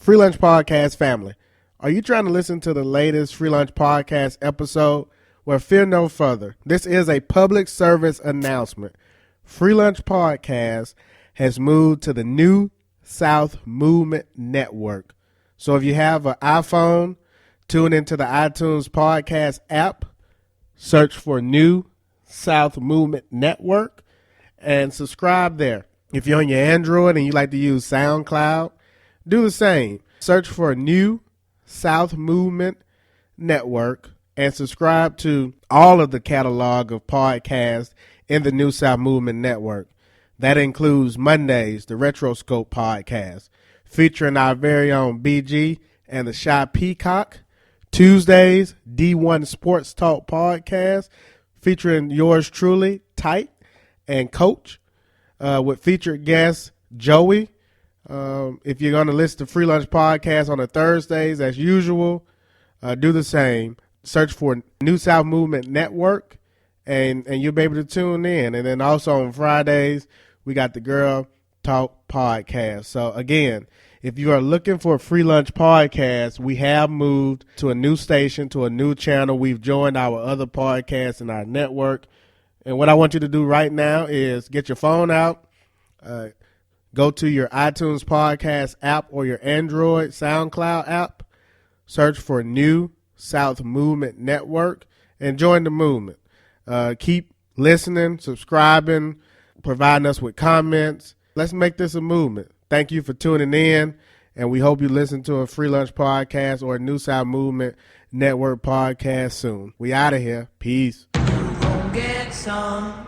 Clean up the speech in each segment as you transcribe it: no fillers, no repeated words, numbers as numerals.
Free Lunch Podcast family. Are you trying to listen to the latest Free Lunch Podcast episode? Well, fear no further. This is a public service announcement. Free Lunch Podcast has moved to the New South Movement Network. So if you have an iPhone, tune into the iTunes Podcast app, search for New South Movement Network, and subscribe there. If you're on your Android and you like to use SoundCloud, do the same. Search for New South Movement Network and subscribe to all of the catalog of podcasts in the New South Movement Network. That includes Mondays, the Retroscope podcast, featuring our very own BG and the Shy Peacock. Tuesdays, D1 Sports Talk podcast, featuring yours truly, Tight, and Coach, with featured guest Joey. If you're going to listen to Free Lunch Podcast on the Thursdays, as usual, do the same. Search for New South Movement Network, and you'll be able to tune in. And then also on Fridays, we got the Girl Talk Podcast. So, again, if you are looking for a Free Lunch Podcast, we have moved to a new station, to a new channel. We've joined our other podcasts in our network. And what I want you to do right now is get your phone out, go to your iTunes Podcast app or your Android SoundCloud app, search for New South Movement Network, and join the movement. Keep listening, subscribing, providing us with comments. Let's make this a movement. Thank you for tuning in, and we hope you listen to a Free Lunch Podcast or a New South Movement Network podcast soon. We out of here. Peace. Get some.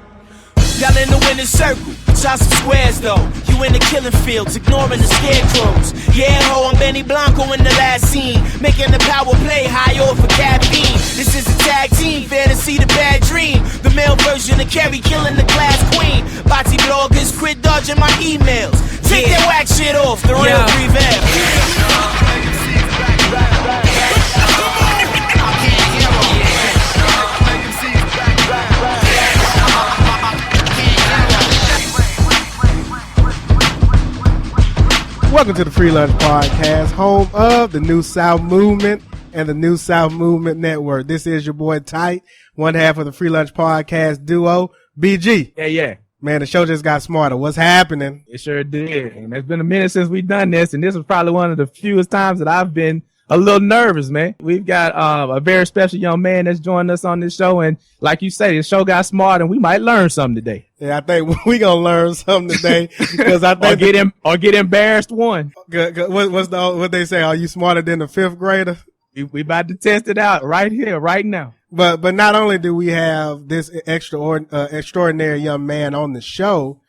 Y'all in the winning circle, shot some squares though. You in the killing fields, ignoring the scarecrows. Yeah, ho, I'm Benny Blanco in the last scene, making the power play high off for caffeine. This is a tag team, fantasy the bad dream. The male version of Kerry killing the class queen. Bati bloggers quit dodging my emails. Take that whack shit off, the real prevail. Welcome to the Free Lunch Podcast, home of the New South Movement and the New South Movement Network. This is your boy Tight, one half of the Free Lunch Podcast duo, BG. Yeah. Man, the show just got smarter. What's happening? It sure did. And it's been a minute since we've done this, and this was probably one of the fewest times that I've been a little nervous, man. We've got a very special young man that's joined us on this show, and like you say, the show got smart, and we might learn something today. Yeah, I think we gonna learn something today because I think or get embarrassed one. What they say? Are you smarter than the fifth grader? We about to test it out right here, right now. But not only do we have this extraordinary young man on the show,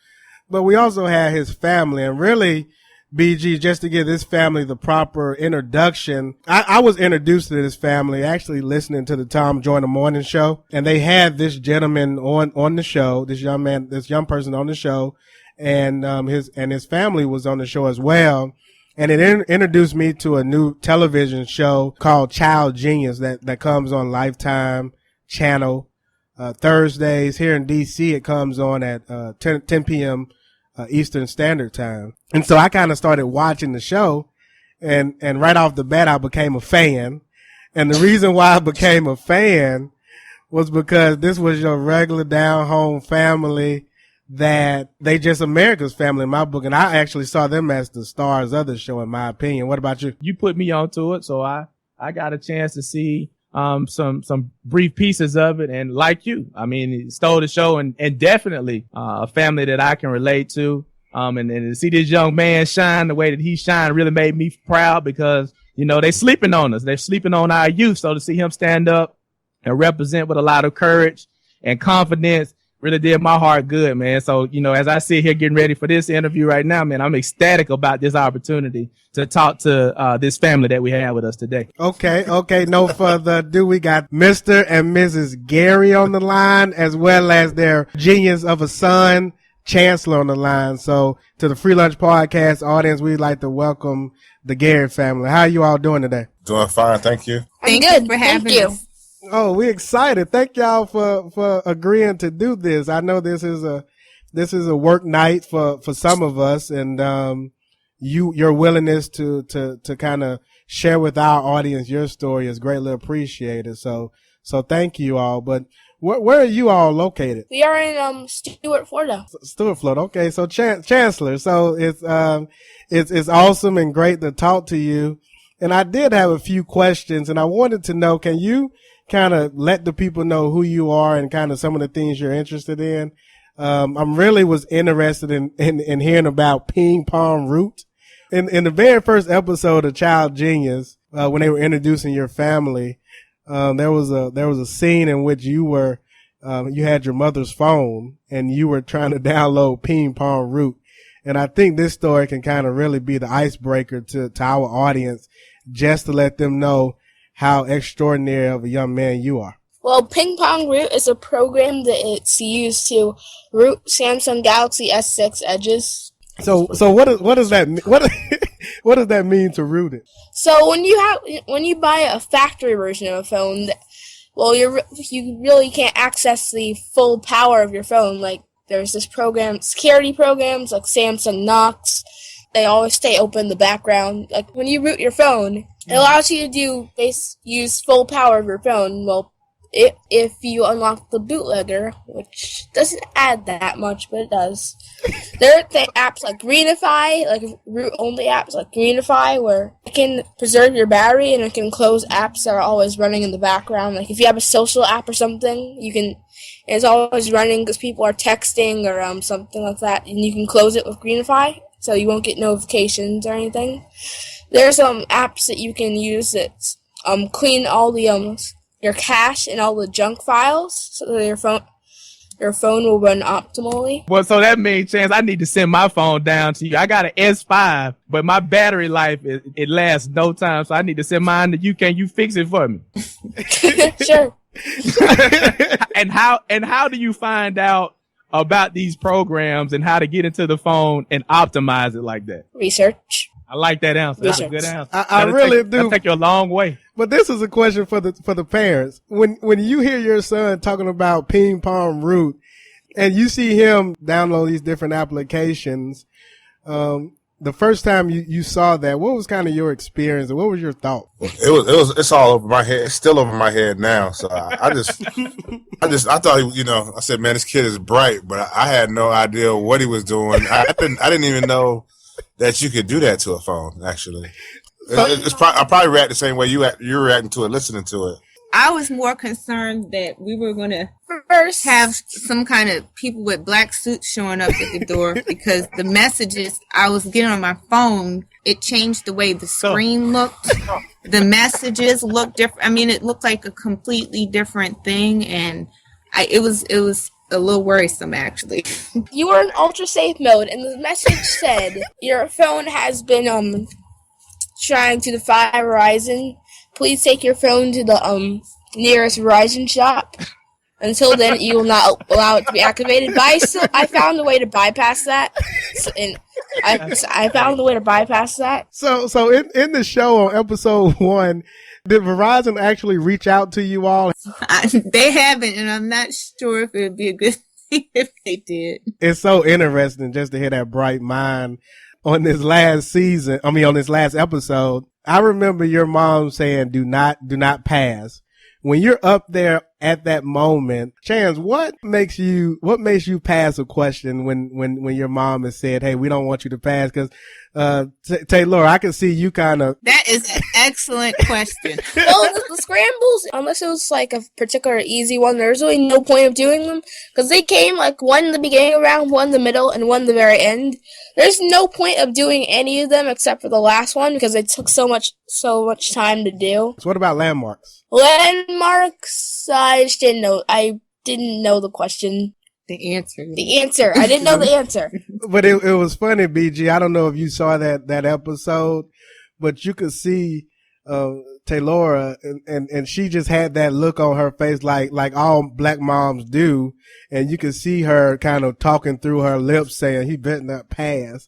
but we also have his family. And really, BG, just to give this family the proper introduction, I was introduced to this family actually listening to the Tom Joyner Morning Show, and they had this gentleman on the show, this young person on the show, and his family was on the show as well. And it introduced me to a new television show called Child Genius that comes on Lifetime channel Thursdays. Here in DC, it comes on at 10 p.m. Eastern Standard Time. And so I kind of started watching the show, and right off the bat, I became a fan. And the reason why I became a fan was because this was your regular down home family that they just America's family in my book. And I actually saw them as the stars of the show, in my opinion. What about you? You put me onto it, so I got a chance to see some brief pieces of it, and like you, I mean, it stole the show, and definitely a family that I can relate to. And to see this young man shine the way that he shined really made me proud, because you know they sleeping on us, they're sleeping on our youth. So to see him stand up and represent with a lot of courage and confidence really did my heart good, man. So, you know, as I sit here getting ready for this interview right now, man, I'm ecstatic about this opportunity to talk to this family that we have with us today. Okay. No further ado. We got Mr. and Mrs. Gary on the line, as well as their genius of a son, Chancellor, on the line. So to the Free Lunch Podcast audience, we'd like to welcome the Gary family. How are you all doing today? Doing fine, thank you. I'm good for having us. Oh, we're excited. Thank y'all for agreeing to do this. I know this is a work night for some of us, and your willingness to kind of share with our audience your story is greatly appreciated. So thank you all. But where are you all located? We are in Stuart, Florida. Stuart, Florida. Okay, so Chancellor. So it's awesome and great to talk to you. And I did have a few questions, and I wanted to know, can you kind of let the people know who you are and kind of some of the things you're interested in? I'm really was interested in hearing about ping pong root. In the very first episode of Child Genius, when they were introducing your family, there was a scene in which you had your mother's phone and you were trying to download ping pong root. And I think this story can kind of really be the icebreaker to our audience, just to let them know how extraordinary of a young man you are. Well, Ping Pong Root is a program that it's used to root Samsung Galaxy S6 edges. So what does that mean? What does that mean to root it? So when you buy a factory version of a phone, you really can't access the full power of your phone. Like there's this security programs like Samsung Knox. They always stay open in the background. Like when you root your phone, it allows you to use full power of your phone. Well, if you unlock the bootlegger, which doesn't add that much, but it does. There are apps like Greenify, like root-only apps like Greenify, where it can preserve your battery and it can close apps that are always running in the background. Like if you have a social app or something, it's always running because people are texting or something like that, and you can close it with Greenify, so you won't get notifications or anything. There's apps that you can use that clean all the your cache and all the junk files, so that your phone will run optimally. Well, so that means, Chance, I need to send my phone down to you. I got an S5, but my battery life, it lasts no time, so I need to send mine to you. Can you fix it for me? Sure. And how do you find out about these programs and how to get into the phone and optimize it like that? Research. I like that answer. That's a good answer. I really do. That'll take you a long way. But this is a question for the parents. When you hear your son talking about ping pong root and you see him download these different applications, the first time you saw that, what was kind of your experience and what was your thought? It's all over my head. It's still over my head now. So I thought, I said, man, this kid is bright, but I had no idea what he was doing. I didn't even know that you could do that to a phone, actually. I probably react the same way you're reacting to it, listening to it. I was more concerned that we were going to first have some kind of people with black suits showing up at the door because the messages I was getting on my phone, it changed the way the screen looked. The messages looked different. I mean, it looked like a completely different thing, and it was a little worrisome, actually. You were in ultra safe mode, and the message said your phone has been trying to defy Verizon. Please take your phone to the nearest Verizon shop. Until then, you will not allow it to be activated. But I found a way to bypass that. I found a way to bypass that. So in the show on episode 1, did Verizon actually reach out to you all? They haven't, and I'm not sure if it would be a good thing if they did. It's so interesting just to hear that bright mind on this last episode. I remember your mom saying, do not pass. When you're up there at that moment, Chance, what makes you pass a question when your mom has said, hey, we don't want you to pass? Because, Taylor, I can see you kind of. That is an excellent question. Well, the scrambles, unless it was like a particular easy one, there's really no point of doing them because they came like one in the beginning of round, one in the middle, and one in the very end. There's no point of doing any of them except for the last one because it took so much time to do. So what about landmarks? Landmarks, I just didn't know. I didn't know the question. The answer. I didn't know the answer. But it was funny, BG. I don't know if you saw that episode, but you could see Taylora and she just had that look on her face like all black moms do, and you could see her kind of talking through her lips saying he better not pass.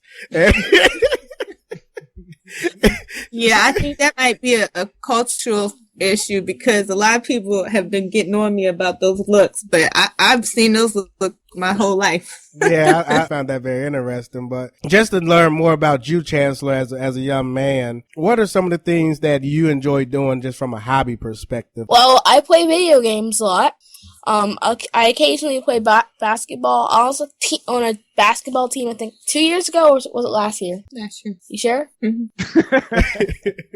Yeah, I think that might be a cultural issue because a lot of people have been getting on me about those looks, but I've seen those look my whole life. Yeah, I found that very interesting. But just to learn more about you, Chancellor, as a young man, what are some of the things that you enjoy doing just from a hobby perspective? Well, I play video games a lot. I occasionally play basketball. I also on a basketball team, I think 2 years ago, or was it last year? Last year. You sure? Mm-hmm.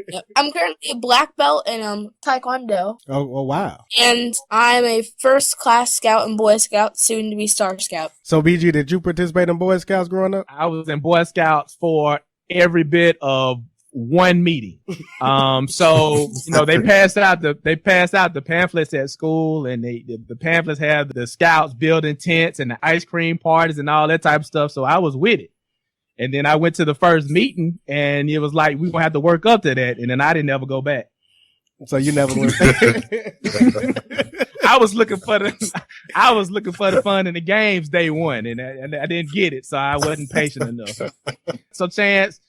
Yep. I'm currently a black belt in Taekwondo. Oh, wow. And I'm a first class scout and Boy Scout, soon to be Star Scout. So, BG, did you participate in Boy Scouts growing up? I was in Boy Scouts for every bit of one meeting. So, they passed out the pamphlets at school, and the pamphlets had the scouts building tents and the ice cream parties and all that type of stuff. So I was with it. And then I went to the first meeting, and it was like, we're going to have to work up to that. And then I didn't ever go back. So you never went. I was looking for the fun in the games day one, and I didn't get it. So I wasn't patient enough. So Chance,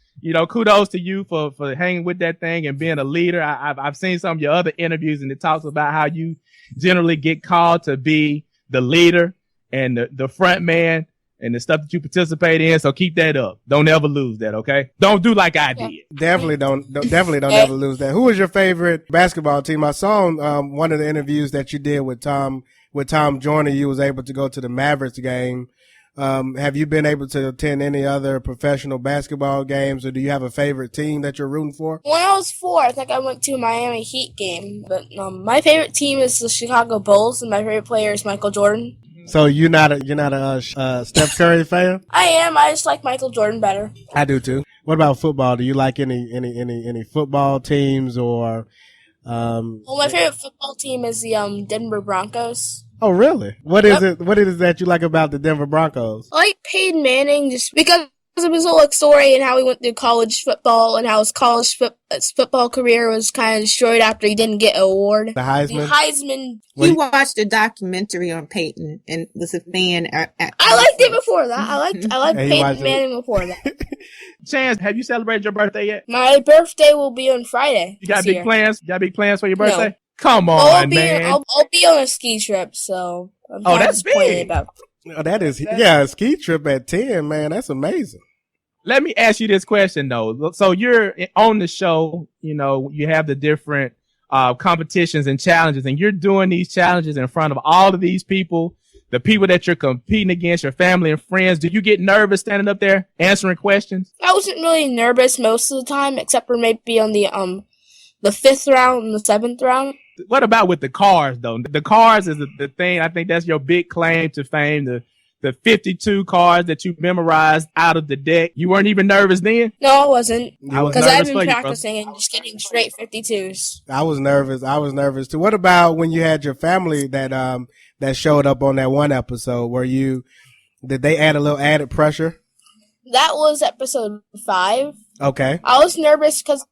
kudos to you for hanging with that thing and being a leader. I've seen some of your other interviews, and it talks about how you generally get called to be the leader and the front man and the stuff that you participate in. So keep that up. Don't ever lose that, okay? Don't do like I did. Definitely don't ever lose that. Who was your favorite basketball team? I saw one of the interviews that you did with Tom Joyner. You was able to go to the Mavericks game. Have you been able to attend any other professional basketball games, or do you have a favorite team that you're rooting for? When I was 4, I think I went to a Miami Heat game. But my favorite team is the Chicago Bulls, and my favorite player is Michael Jordan. So you're not a Steph Curry fan? I am. I just like Michael Jordan better. I do too. What about football? Do you like any football teams or? Well, my favorite football team is the Denver Broncos. Oh, really? What is it? What is it that you like about the Denver Broncos? I like Peyton Manning just because of his whole story and how he went through college football and how his football career was kind of destroyed after he didn't get an award. The Heisman? He watched a documentary on Peyton and was a fan. I liked it before that. I liked Peyton Manning before that. Chance, have you celebrated your birthday yet? My birthday will be on Friday. You got big plans? You got big plans for your birthday? No. Come on, man. I'll be on a ski trip, so I'm that's big. about Oh, that is, a ski trip at 10, man. That's amazing. Let me ask you this question, though. So you're on the show, you have the different competitions and challenges, and you're doing these challenges in front of all of these people, the people that you're competing against, your family and friends. Do you get nervous standing up there answering questions? I wasn't really nervous most of the time, except for maybe on the 5th round and the 7th round. What about with the cars, though? The cars is the thing. I think that's your big claim to fame, the 52 cars that you memorized out of the deck. You weren't even nervous then? No, I wasn't. Because I've been for you, practicing and just getting straight 52s. I was nervous too. What about when you had your family that showed up on that one episode? Did they add a little added pressure? That was episode 5. Okay. I was nervous because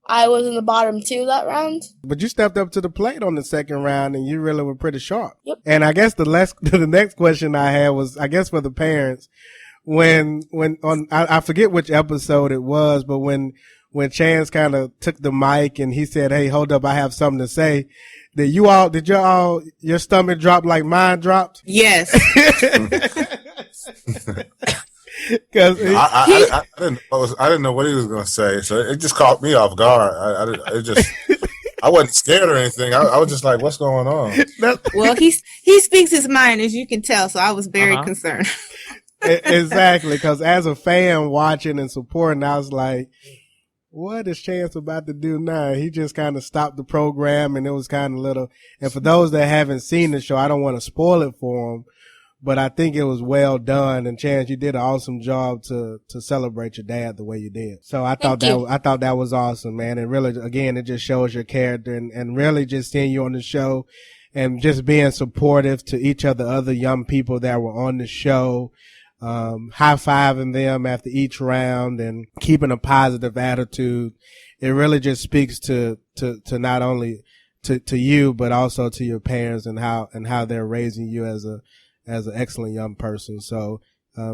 I was in the bottom 2 that round. But you stepped up to the plate on the second round, and you really were pretty sharp. Yep. And I guess the next question I had was, I guess for the parents, I forget which episode it was, but when Chance kind of took the mic and he said, "Hey, hold up, I have something to say," did your stomach drop like mine dropped? Yes. Because I didn't know what he was going to say, so it just caught me off guard. I wasn't scared or anything. I was just like, "What's going on?" Well, he speaks his mind, as you can tell. So I was very concerned. Exactly, because as a fan watching and supporting, I was like, "What is Chance about to do now?" He just kind of stopped the program, and it was kind of little. And for those that haven't seen the show, I don't want to spoil it for them. But I think it was well done, and Chance, you did an awesome job to celebrate your dad the way you did. So I thought that was awesome, man. And really, again, it just shows your character, and really just seeing you on the show and just being supportive to each of the other young people that were on the show, high-fiving them after each round and keeping a positive attitude. It really just speaks to not only to you, but also to your parents and how they're raising you as an excellent young person. So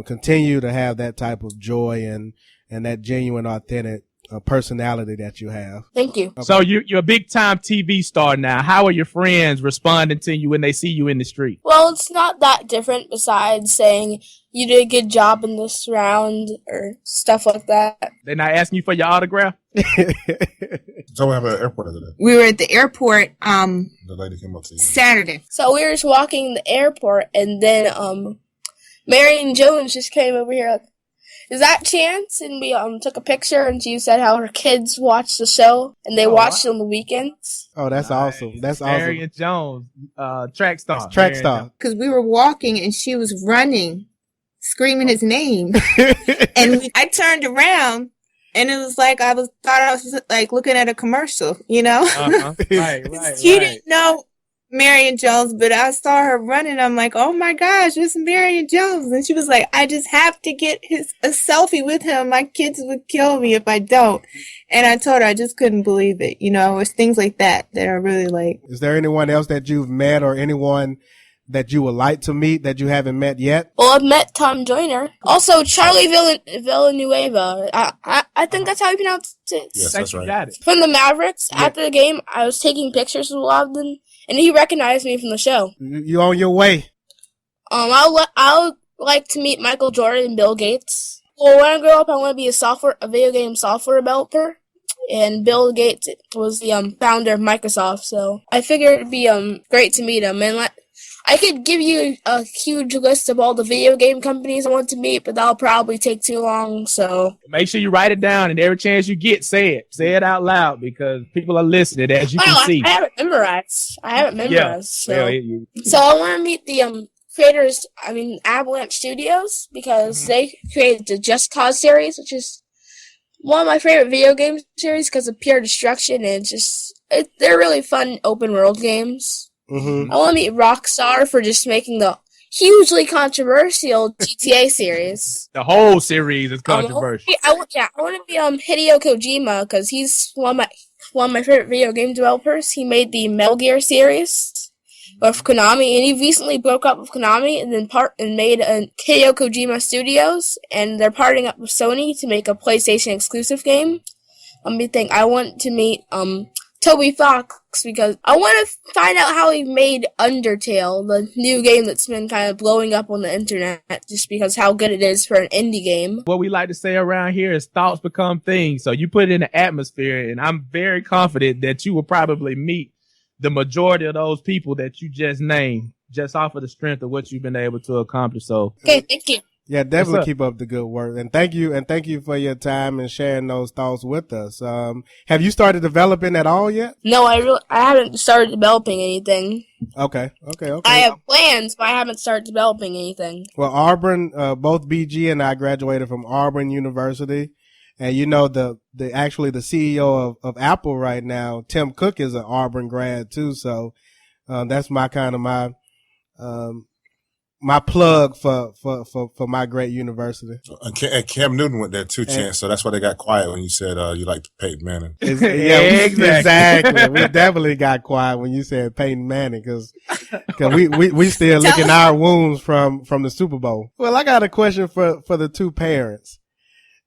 continue to have that type of joy and that genuine, authentic personality that you have. Thank you. Okay. So you're a big time TV star now. How are your friends responding to you when they see you in the street? Well, it's not that different besides saying you did a good job in this round or stuff like that. They're not asking you for your autograph? So we have an airport today. We were at the airport The lady came up to you. Saturday. So we were just walking the airport, and then Marion Jones just came over here like, is that Chance? And we took a picture, and she said how her kids watch the show, and they watch it on the weekends. Oh, that's awesome. That's awesome. Marion Jones, track star. Track star. Because we were walking and she was running, screaming his name. And I turned around and it was like thought I was like looking at a commercial, you know? Uh-huh. Right. She didn't know Marion Jones, but I saw her running. I'm like, oh my gosh, it's Marion Jones. And she was like, I just have to get a selfie with him. My kids would kill me if I don't. And I told her I just couldn't believe it. You know, it's things like that are really like. Is there anyone else that you've met or anyone that you would like to meet that you haven't met yet? Well, I've met Tom Joyner. Also, Charlie Villanueva. I think that's how you pronounce it. Yes, that's right. Got it. From the Mavericks. Yeah. After the game, I was taking pictures with a lot of them, and he recognized me from the show. You on your way? I would like to meet Michael Jordan and Bill Gates. Well, when I grow up, I want to be a video game software developer. And Bill Gates was the founder of Microsoft, so I figured it'd be great to meet him. And I could give you a huge list of all the video game companies I want to meet, but that'll probably take too long, so. Make sure you write it down, and every chance you get, say it. Say it out loud, because people are listening, as you can see. I have it memorized. Yeah. So I want to meet the creators, Avalanche Studios, because they created the Just Cause series, which is one of my favorite video game series because of pure destruction, and they're really fun open world games. Mm-hmm. I want to meet Rockstar for just making the hugely controversial GTA series. The whole series is controversial. I want to be Hideo Kojima because he's one of my favorite video game developers. He made the Metal Gear series with Konami, and he recently broke up with Konami and made a Hideo Kojima Studios, and they're partnering up with Sony to make a PlayStation exclusive game. I want to meet Toby Fox because I want to find out how he made Undertale, the new game that's been kind of blowing up on the internet, just because how good it is for an indie game. What we like to say around here is thoughts become things. So you put it in the atmosphere, and I'm very confident that you will probably meet the majority of those people that you just named, just off of the strength of what you've been able to accomplish. So, okay, thank you. Yeah, definitely keep up the good work, and thank you for your time and sharing those thoughts with us. Have you started developing at all yet? No, I haven't started developing anything. Okay. I have plans, but I haven't started developing anything. Well, Auburn, both BG and I graduated from Auburn University, and the CEO of Apple right now, Tim Cook, is an Auburn grad too. So that's my my plug for my great university. And Cam Newton went there too, Chance. So that's why they got quiet when you said you liked Peyton Manning. Exactly. We definitely got quiet when you said Peyton Manning because we still licking our wounds from the Super Bowl. Well, I got a question for the two parents,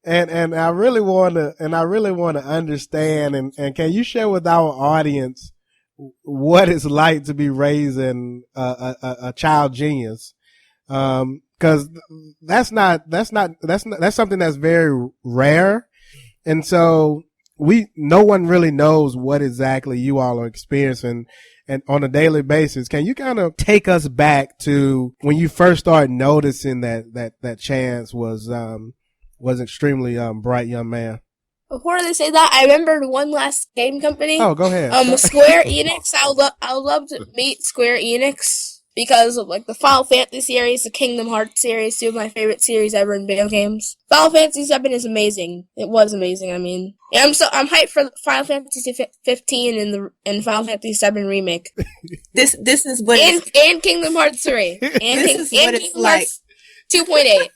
and I really want to understand and can you share with our audience what it's like to be raising a child genius? Cause that's something that's very rare. And so no one really knows what exactly you all are experiencing and on a daily basis. Can you kind of take us back to when you first started noticing that Chance was extremely, bright young man? Before they say that, I remembered one last game company. Oh, go ahead. Square Enix. I would love to meet Square Enix because of the Final Fantasy series, the Kingdom Hearts series, two of my favorite series ever in video games. Final Fantasy 7 is amazing. It was amazing. And I'm hyped for Final Fantasy 15 and Final Fantasy 7 remake. This is what and Kingdom Hearts 3 and this is what it's like. 2.8.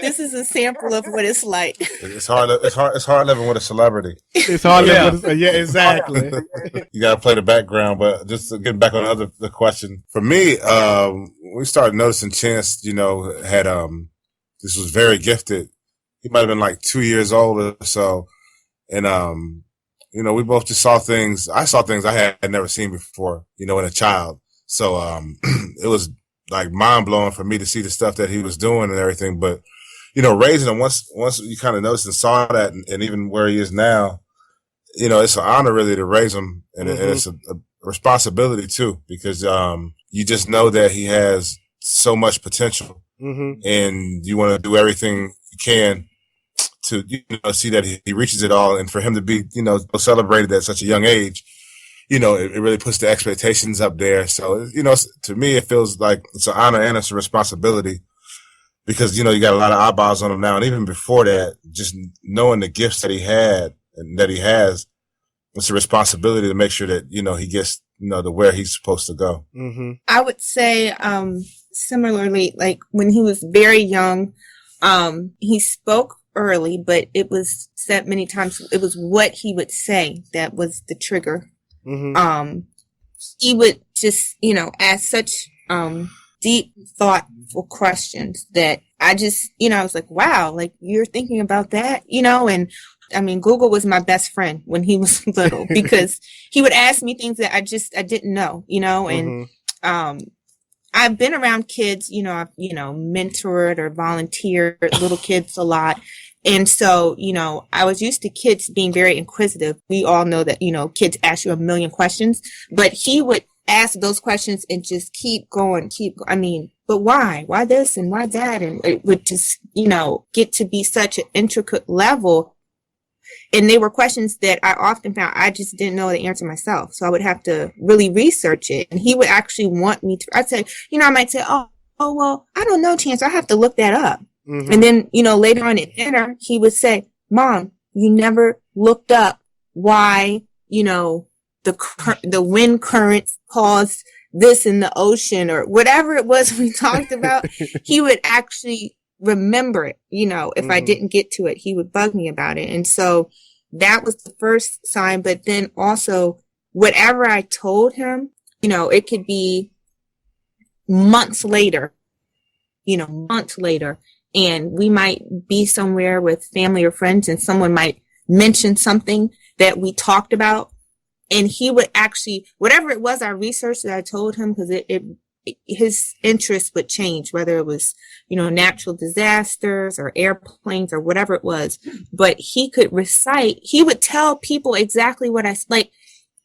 This is a sample of what it's like. It's hard living with a celebrity. It's hard living. Yeah, exactly. You got to play the background, but just getting back on the question. For me, we started noticing Chance, had this was very gifted. He might have been 2 years old or so. And, we both just saw things. I saw things I had never seen before, in a child. So, it was like mind blowing for me to see the stuff that he was doing and everything. But, raising him once you kind of noticed and saw that and even where he is now, it's an honor really to raise him and it's a responsibility too, because, you just know that he has so much potential and you want to do everything you can to, see that he reaches it all. And for him to be, celebrated at such a young age, it really puts the expectations up there. So, to me, it feels like it's an honor and it's a responsibility because, you got a lot of eyeballs on him now. And even before that, just knowing the gifts that he had and that he has, it's a responsibility to make sure that, he gets, to where he's supposed to go. I would say, similarly, like when he was very young, he spoke early, but it was said many times, it was what he would say that was the trigger. He would just, ask such, deep, thoughtful questions that I just, I was like, wow, like you're thinking about that, and I mean, Google was my best friend when he was little because he would ask me things that I didn't know, and, I've been around kids, I've, mentored or volunteered little kids a lot. And so, I was used to kids being very inquisitive. We all know that, kids ask you a million questions, but he would ask those questions and just keep going. But why? Why this and why that? And it would just, get to be such an intricate level. And they were questions that I often found I just didn't know the answer myself. So I would have to really research it. And he would actually want me to, I'd say, I might say, oh, well, I don't know, Chancellor, I have to look that up. And then, later on at dinner, he would say, Mom, you never looked up why, the wind currents caused this in the ocean or whatever it was we talked about. He would actually remember it, if I didn't get to it, he would bug me about it. And so that was the first sign. But then also whatever I told him, it could be months later, and we might be somewhere with family or friends and someone might mention something that we talked about. And he would actually, whatever it was, I researched that I told him because his interest would change, whether it was, natural disasters or airplanes or whatever it was. But he would tell people exactly what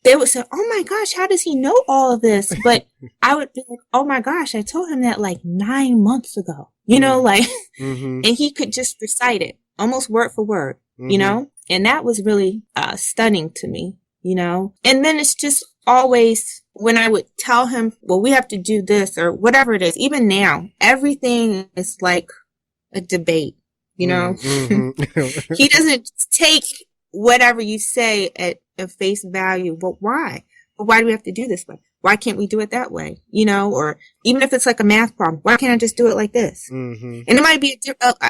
they would say, oh my gosh, how does he know all of this? But I would be like, oh my gosh, I told him that like 9 months ago, and he could just recite it almost word for word, and that was really stunning to me, and then it's just always when I would tell him, well, we have to do this or whatever it is, even now, everything is like a debate, He doesn't take whatever you say at face value. But why? Well, why do we have to do this way? Why can't we do it that way? Or even if it's like a math problem, why can't I just do it like this? And it might be,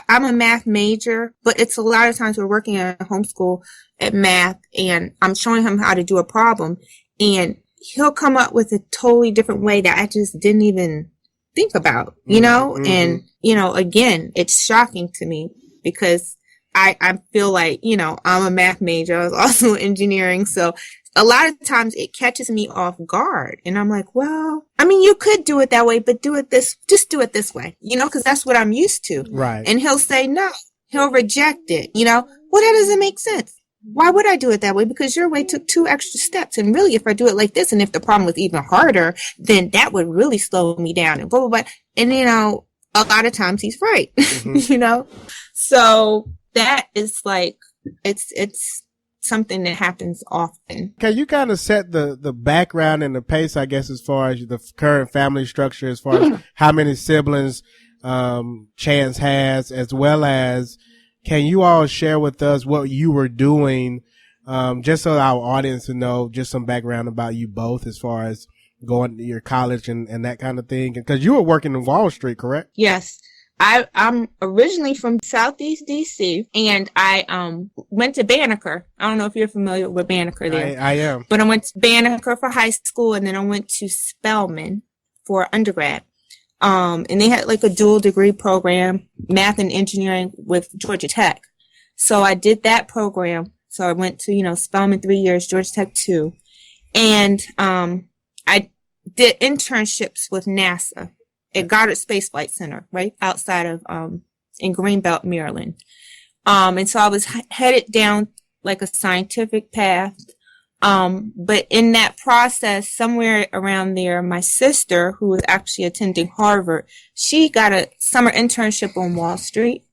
I'm a math major, but it's a lot of times we're working at a homeschool at math and I'm showing him how to do a problem and he'll come up with a totally different way that I just didn't even think about, and, again, it's shocking to me because I feel like, I'm a math major. I was also engineering. So a lot of times it catches me off guard and I'm like, well, you could do it that way, but just do it this way, because that's what I'm used to. Right. And he'll say, no, he'll reject it. Well, that doesn't make sense. Why would I do it that way? Because your way took 2 extra steps. And really, if I do it like this, and if the problem was even harder, then that would really slow me down and blah, blah, blah. And, a lot of times he's right, So that is like, it's something that happens often. Can you kind of set the background and the pace, I guess, as far as the current family structure, as far as how many siblings Chance has, as well as can you all share with us what you were doing, just so our audience will know just some background about you both as far as going to your college and that kind of thing? Because you were working in Wall Street, correct? Yes. I'm originally from Southeast DC and I went to Banneker. I don't know if you're familiar with Banneker there. I am. But I went to Banneker for high school and then I went to Spelman for undergrad. And they had like a dual degree program, math and engineering with Georgia Tech. So I did that program. So I went to, Spelman 3 years, Georgia Tech 2. And I did internships with NASA at Goddard Space Flight Center, right outside of in Greenbelt, Maryland. And so I was headed down like a scientific path. But in that process, somewhere around there, my sister, who was actually attending Harvard, she got a summer internship on Wall Street.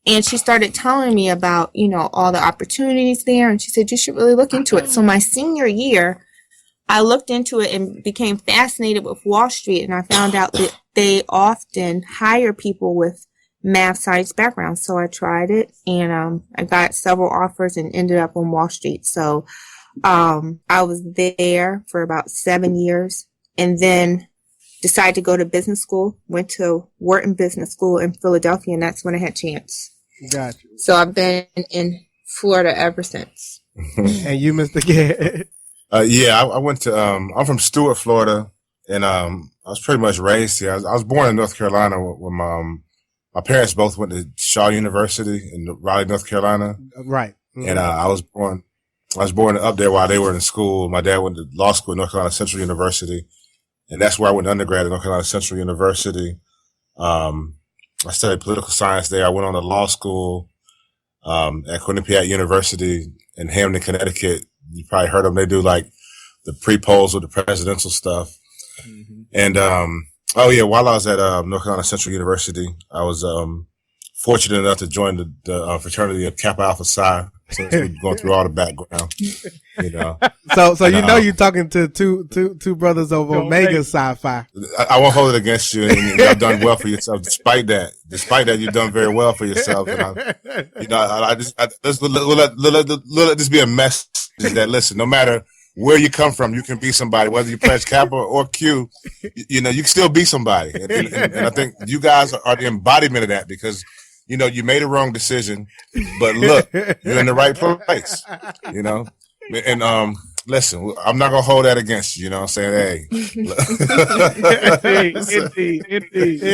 And she started telling me about, all the opportunities there. And she said, you should really look into it. So my senior year, I looked into it and became fascinated with Wall Street. And I found out that they often hire people with math science backgrounds. So I tried it, and I got several offers and ended up on Wall Street. So I was there for about 7 years, and then decided to go to business school, went to Wharton Business School in Philadelphia, and that's when I had Chance. Gotcha. So I've been in Florida ever since. And you, Mr. Gary? I went to, I'm from Stuart, Florida, and I was pretty much raised here. I was born in North Carolina when my parents both went to Shaw University in Raleigh, North Carolina. Right. Mm-hmm. And I was born up there while they were in school. My dad went to law school at North Carolina Central University, and that's where I went to undergrad at North Carolina Central University. I studied political science there. I went on to law school at Quinnipiac University in Hamden, Connecticut. You probably heard of them. They do like the pre-polls with the presidential stuff. Mm-hmm. And while I was at North Carolina Central University, I was fortunate enough to join the fraternity of Kappa Alpha Psi. So we're going through all the background, So you're talking to two brothers of Omega Sci-Fi. I won't hold it against you, and you've done well for yourself. Despite that, you've done very well for yourself. And let this be a message that, listen, no matter where you come from, you can be somebody. Whether you pledge Kappa or Q, you can still be somebody. And I think you guys are the embodiment of that, because you made a wrong decision, but look, you're in the right place, and, listen, I'm not going to hold that against you, I'm saying, hey.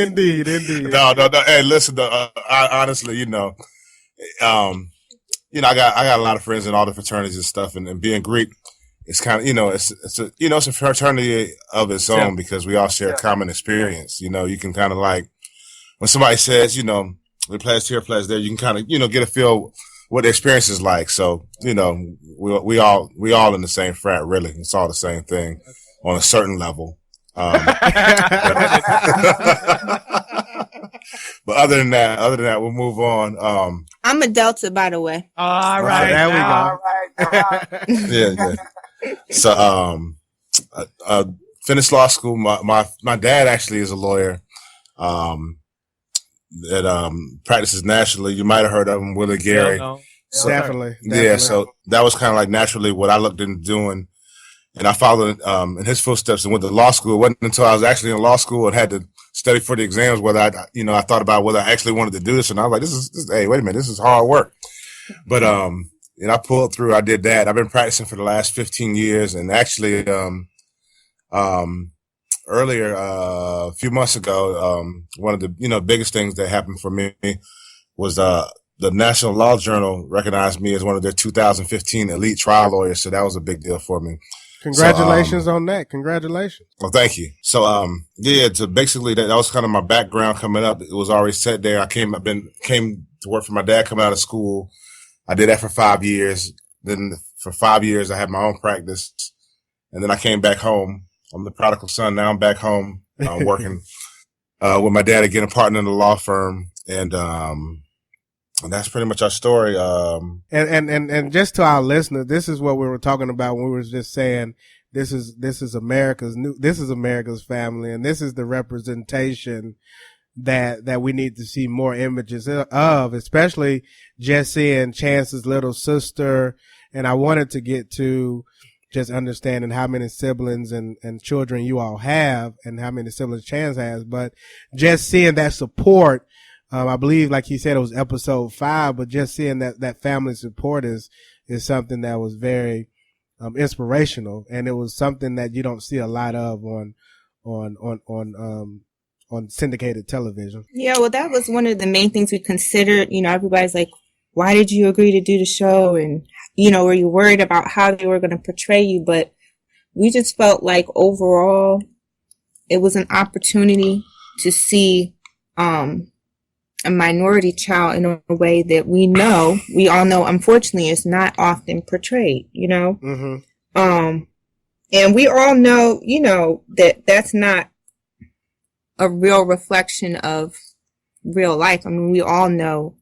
Indeed. No. Hey, listen, I honestly, I got a lot of friends in all the fraternities and stuff, and being Greek, it's kind of, it's a fraternity of its own, because we all share a common experience. You can kind of like, when somebody says, we pledged here, pledged there, you can kind of, get a feel what the experience is like. So, we all in the same frat, really. It's all the same thing on a certain level. But other than that, we'll move on. I'm a Delta, by the way. All right. There we go. All right. Yeah. So, finished law school. My dad actually is a lawyer. That practices nationally. You might have heard of him, Willie Gary. No. So, definitely. Yeah, so that was kind of like naturally what I looked into doing. And I followed in his footsteps and went to law school. It wasn't until I was actually in law school and had to study for the exams whether I thought about whether I actually wanted to do this. And I was like, hey, wait a minute, this is hard work. But I pulled through. I did that. I've been practicing for the last 15 years. And actually, earlier, a few months ago, one of the, biggest things that happened for me was, the National Law Journal recognized me as one of their 2015 elite trial lawyers. So that was a big deal for me. Congratulations on that. Congratulations. Well, thank you. So, so basically that was kind of my background coming up. It was already set there. I came to work for my dad coming out of school. I did that for 5 years. Then for 5 years, I had my own practice, and then I came back home. I'm the prodigal son. Now I'm back home, working, with my dad again, a partner in the law firm. And that's pretty much our story. And just to our listeners, this is what we were talking about when we were just saying, this is America's family, and this is the representation that we need to see more images of, especially just seeing Chance's little sister. And I wanted to get to just understanding how many siblings and children you all have and how many siblings Chance has, but just seeing that support. I believe, like he said, it was episode 5, but just seeing that family support is something that was very, inspirational. And it was something that you don't see a lot of on syndicated television. Yeah, well, that was one of the main things we considered. Everybody's like, why did you agree to do the show? And, were you worried about how they were going to portray you? But we just felt like overall it was an opportunity to see a minority child in a way that we all know, unfortunately, is not often portrayed, Mm-hmm. And we all know, that that's not a real reflection of real life. I mean, we all know,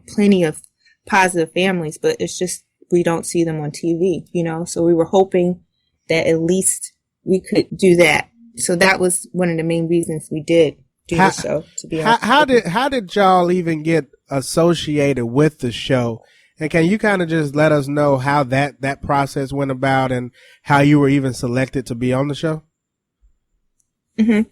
plenty of positive families, but it's just we don't see them on TV, So we were hoping that at least we could do that. So that was one of the main reasons we did do the show. To be honest, how did y'all even get associated with the show? And can you kind of just let us know how that process went about and how you were even selected to be on the show? Mm-hmm.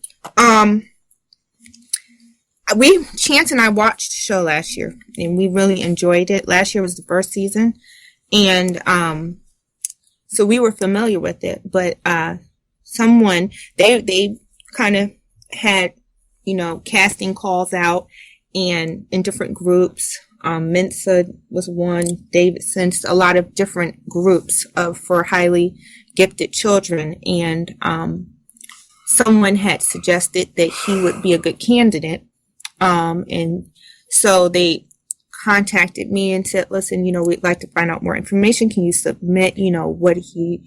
Chance and I watched the show last year, and we really enjoyed it. Last year was the first season, and so we were familiar with it. But someone they kind of had casting calls out, and in different groups. Mensa was one. David sensed a lot of different groups for highly gifted children, and someone had suggested that he would be a good candidate. And so they contacted me and said, listen, we'd like to find out more information. Can you submit, what he,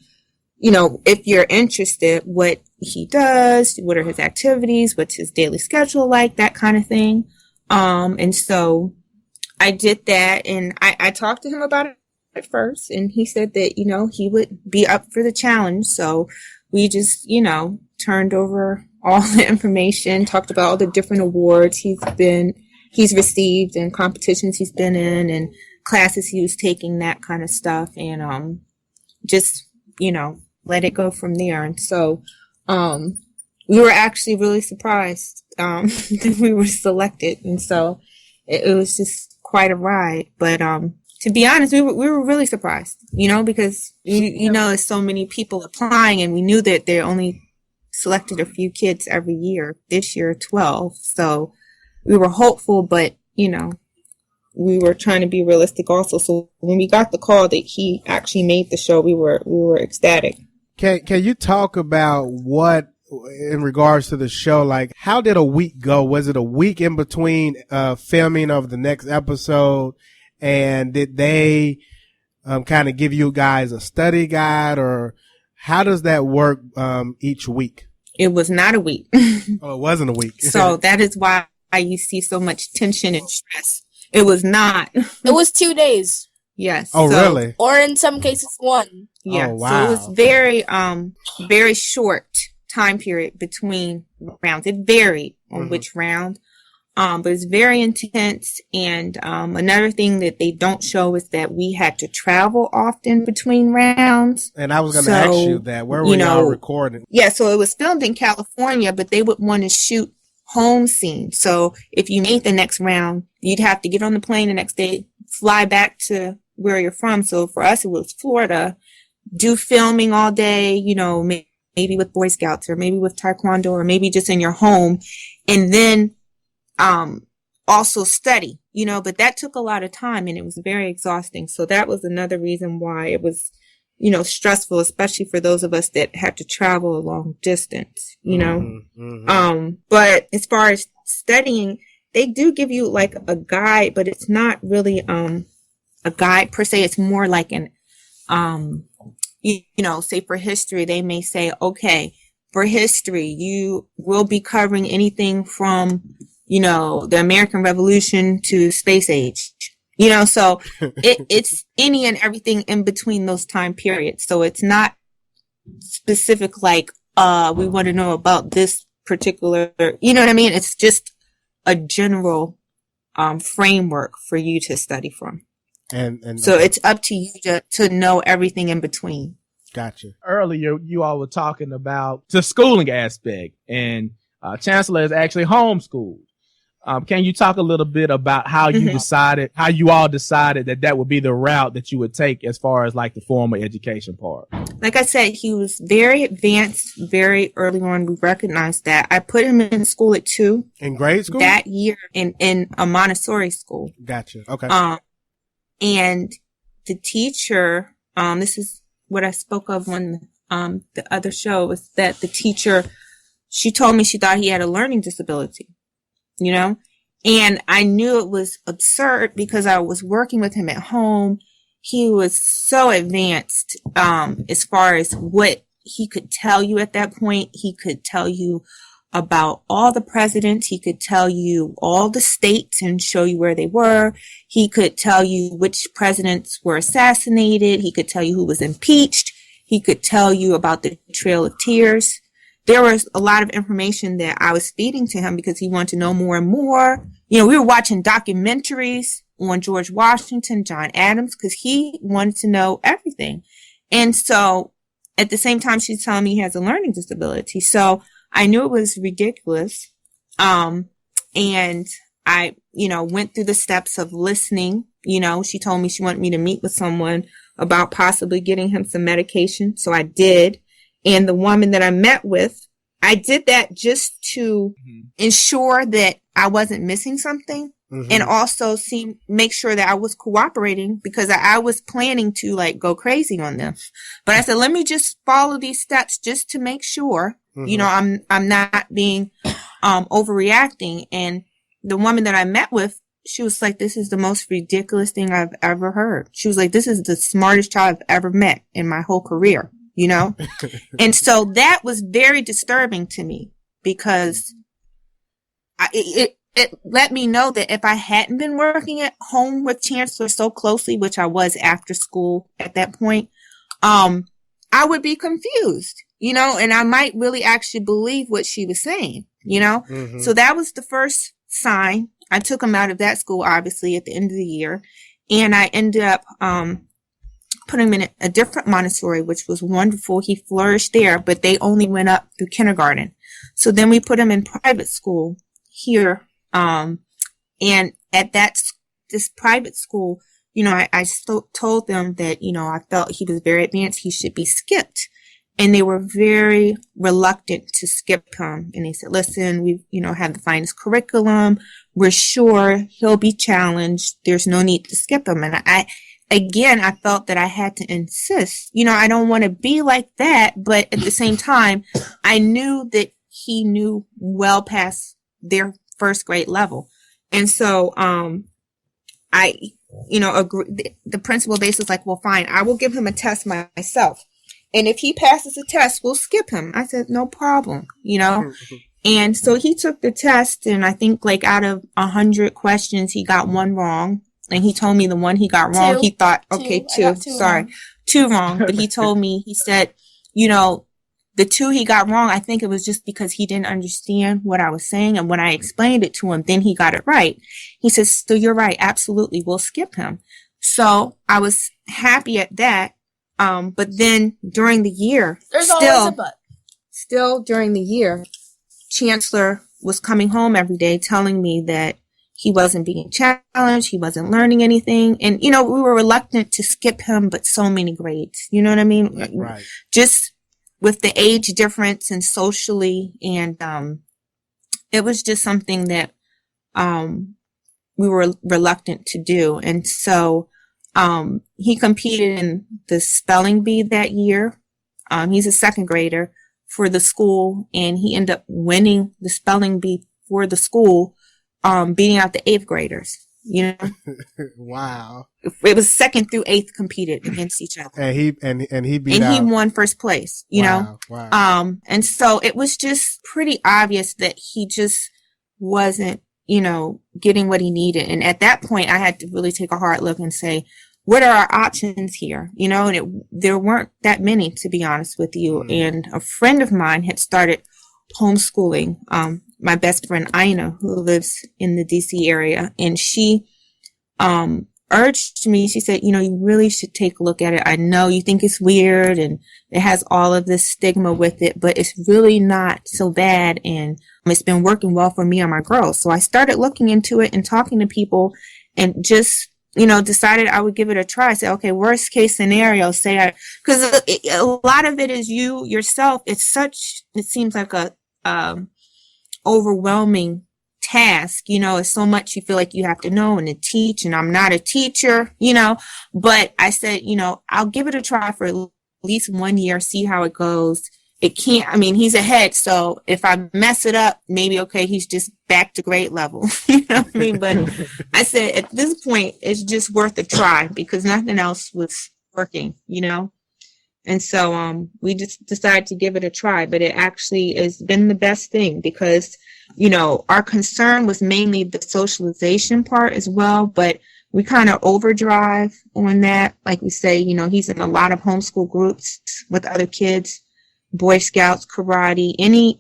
if you're interested, what he does, what are his activities, what's his daily schedule like, that kind of thing. And so I did that, and I talked to him about it at first, and he said that, he would be up for the challenge. So we just, turned over all the information, talked about all the different awards he's received and competitions he's been in and classes he was taking, that kind of stuff. And, just, let it go from there. And so, we were actually really surprised, that we were selected. And so it was just quite a ride. But, to be honest, we were really surprised, because, there's so many people applying, and we knew that they're only selected a few kids every year. This year, 12. So we were hopeful, but, we were trying to be realistic also. So when we got the call that he actually made the show, we were ecstatic. Can you talk about what, in regards to the show, like how did a week go? Was it a week in between filming of the next episode? And did they kind of give you guys a study guide, or how does that work each week? It was not a week. Oh, it wasn't a week. So that is why you see so much tension and stress. It was not. It was 2 days. Yes. Oh, really? Or in some cases, 1. Yeah. Oh, wow. So it was very short time period between rounds. It varied on which round. But it's very intense. And another thing that they don't show is that we had to travel often between rounds. And I was going to ask you that. Where were y'all recording? Yeah, so it was filmed in California, but they would want to shoot home scenes. So if you made the next round, you'd have to get on the plane the next day, fly back to where you're from. So for us, it was Florida, do filming all day, maybe with Boy Scouts or maybe with Taekwondo or maybe just in your home. And then also study, but that took a lot of time and it was very exhausting. So that was another reason why it was, stressful, especially for those of us that had to travel a long distance, but as far as studying, they do give you like a guide, but it's not really, a guide per se. It's more like an, say for history, they may say, okay, for history, you will be covering anything from, the American Revolution to space age, so it's any and everything in between those time periods. So it's not specific, like, we want to know about this particular, you know what I mean? It's just a general, framework for you to study from. And so it's up to you to know everything in between. Gotcha. Earlier, you all were talking about the schooling aspect, and Chancellor is actually homeschooled. Can you talk a little bit about how you all decided that would be the route that you would take as far as like the formal education part? Like I said, he was very advanced very early on. We recognized that. I put him in school at 2. In grade school? That year in a Montessori school. Gotcha. Okay. And the teacher, this is what I spoke of on the other show, was that the teacher, she told me she thought he had a learning disability, you know? And I knew it was absurd because I was working with him at home. He was so advanced as far as what he could tell you at that point. He could tell you about all the presidents. He could tell you all the states and show you where they were. He could tell you which presidents were assassinated. He could tell you who was impeached. He could tell you about the Trail of Tears. There was a lot of information that I was feeding to him because he wanted to know more and more. You know, we were watching documentaries on George Washington, John Adams, because he wanted to know everything. And so at the same time, she's telling me he has a learning disability. So I knew it was ridiculous. And I, went through the steps of listening. She told me she wanted me to meet with someone about possibly getting him some medication. So I did. And the woman that I met with, I did that just to ensure that I wasn't missing something, and also make sure that I was cooperating, because I was planning to go crazy on them. But I said, let me just follow these steps just to make sure, I'm not being overreacting. And the woman that I met with, she was like, this is the most ridiculous thing I've ever heard. She was like, this is the smartest child I've ever met in my whole career. And so that was very disturbing to me, because it let me know that if I hadn't been working at home with Chancellor so closely, which I was after school at that point, I would be confused, and I might really actually believe what she was saying, So that was the first sign. I took him out of that school, obviously, at the end of the year, and I ended up putting him in a different Montessori, which was wonderful. He flourished there, but they only went up through kindergarten. So then we put him in private school here. And at this private school, I told them that, I felt he was very advanced. He should be skipped. And they were very reluctant to skip him. And they said, listen, we, have the finest curriculum. We're sure he'll be challenged. There's no need to skip him. And I felt that I had to insist. I don't want to be like that, but at the same time, I knew that he knew well past their first grade level. And so, I, agree. The principal basically was like, well, fine, I will give him a test myself. And if he passes the test, we'll skip him. I said, no problem, And so he took the test, and I think out of 100 questions, he got one wrong. And he told me the one he got wrong, he thought, okay, two. Sorry, two wrong. But he told me, he said, the two he got wrong, I think it was just because he didn't understand what I was saying. And when I explained it to him, then he got it right. He says, so you're right. Absolutely. We'll skip him. So I was happy at that. But then during the year, still during the year, Chancellor was coming home every day telling me that he wasn't being challenged. He wasn't learning anything. And, we were reluctant to skip him, but so many grades, you know what I mean? Right. Just with the age difference and socially. And, it was just something that, we were reluctant to do. And so, he competed in the spelling bee that year. He's a second grader for the school, and he ended up winning the spelling bee for the school, beating out the 8th graders, Wow. It was 2nd through 8th competed against each other. And he beat and out. he won first place, Wow. And so it was just pretty obvious that he just wasn't, getting what he needed. And at that point, I had to really take a hard look and say, what are our options here? And there weren't that many, to be honest with you. And a friend of mine had started homeschooling, my best friend Ina, who lives in the DC area, and she urged me. She said, you really should take a look at it. I know you think it's weird and it has all of this stigma with it, but it's really not so bad, and it's been working well for me and my girls. So I started looking into it and talking to people, and just decided I would give it a try. I said, okay, worst case scenario, because a lot of it is you yourself. It seems like a overwhelming task, it's so much you feel like you have to know and to teach, and I'm not a teacher, but I said, I'll give it a try for at least 1 year, see how it goes. It can't, he's ahead. So if I mess it up, maybe, okay, he's just back to grade level. You know what I mean? But I said at this point, it's just worth a try because nothing else was working, And so we just decided to give it a try. But it actually has been the best thing because, our concern was mainly the socialization part as well. But we kind of overdrive on that. Like we say, he's in a lot of homeschool groups with other kids. Boy Scouts, karate, any,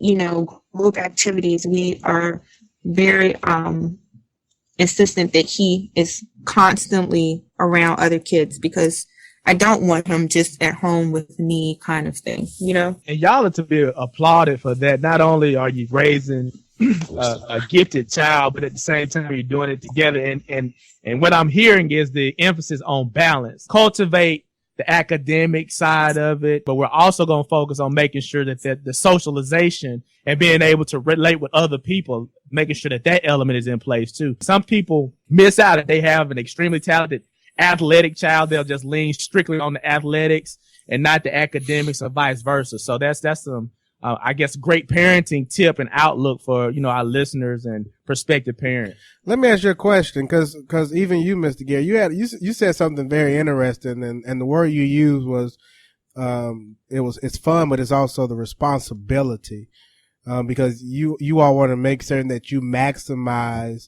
group activities, we are very insistent that he is constantly around other kids because I don't want him just at home with me kind of thing, And y'all are to be applauded for that. Not only are you raising a gifted child, but at the same time, you're doing it together. And what I'm hearing is the emphasis on balance. Cultivate the academic side of it, but we're also going to focus on making sure that the socialization and being able to relate with other people, making sure that element is in place too. Some people miss out if they have an extremely talented athletic child. They'll just lean strictly on the athletics and not the academics or vice versa. So that's some, I guess, great parenting tip and outlook for, our listeners and prospective parents. Let me ask you a question, because even you, Mr. Gary, you said something very interesting, and the word you used was it's fun, but it's also the responsibility, because you all want to make certain that you maximize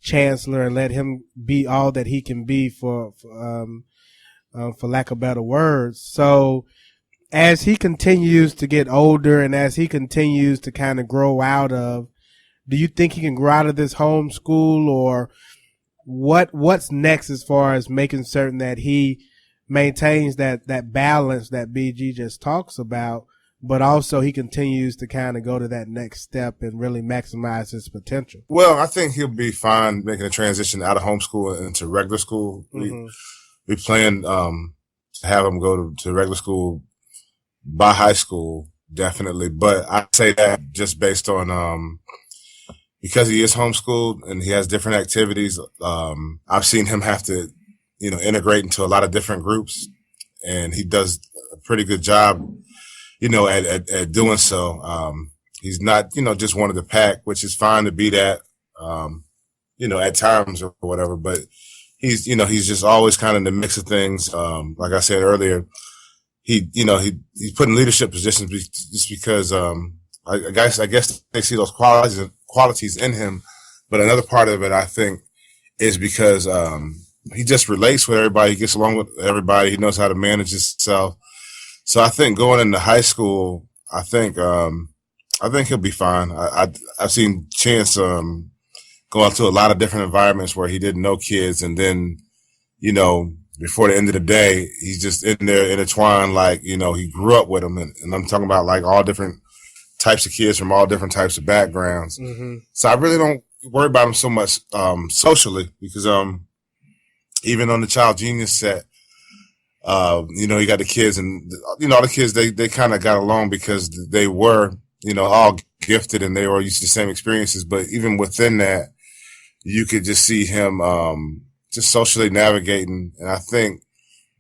Chancellor and let him be all that he can be for lack of better words. So as he continues to get older and as he continues to kind of grow out of, do you think he can grow out of this homeschool, or what's next as far as making certain that he maintains that balance that BG just talks about, but also he continues to kind of go to that next step and really maximize his potential? Well, I think he'll be fine making a transition out of homeschool into regular school. Mm-hmm. We plan to have him go to regular school by high school, definitely. But I say that just based on because he is homeschooled and he has different activities. I've seen him have to, integrate into a lot of different groups, and he does a pretty good job, at doing so. He's not, just one of the pack, which is fine to be that, at times or whatever. But he's just always kind of in the mix of things. Like I said earlier, he's put in leadership positions just because, I guess they see those qualities in him. But another part of it, I think, is because, he just relates with everybody. He gets along with everybody. He knows how to manage himself. So I think going into high school, I think he'll be fine. I've seen Chance, go out to a lot of different environments where he didn't know kids. And then, before the end of the day, he's just in there intertwined, like, he grew up with them. And I'm talking about like all different types of kids from all different types of backgrounds. Mm-hmm. So I really don't worry about him so much, socially, because, even on the Child Genius set, you got the kids and, all the kids, they kind of got along because they were, all gifted and they were used to the same experiences. But even within that, you could just see him, just socially navigating. And I think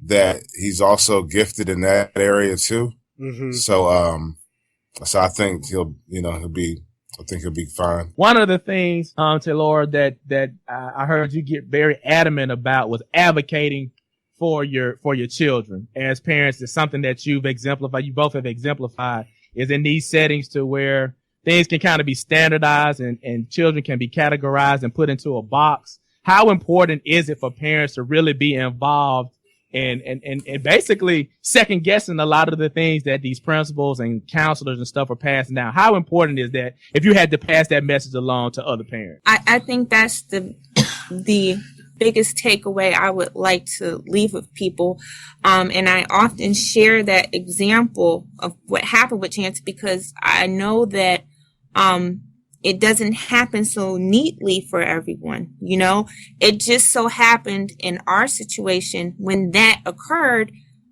that he's also gifted in that area too. Mm-hmm. So I think he'll be fine. One of the things, Taylora, that I heard you get very adamant about was advocating for your children as parents. Is something that you've exemplified. You both have exemplified is in these settings to where things can kind of be standardized and children can be categorized and put into a box. How important is it for parents to really be involved and basically second guessing a lot of the things that these principals and counselors and stuff are passing down? How important is that if you had to pass that message along to other parents? I think that's the biggest takeaway I would like to leave with people. And I often share that example of what happened with Chance because I know that it doesn't happen so neatly for everyone. It just so happened in our situation when that occurred,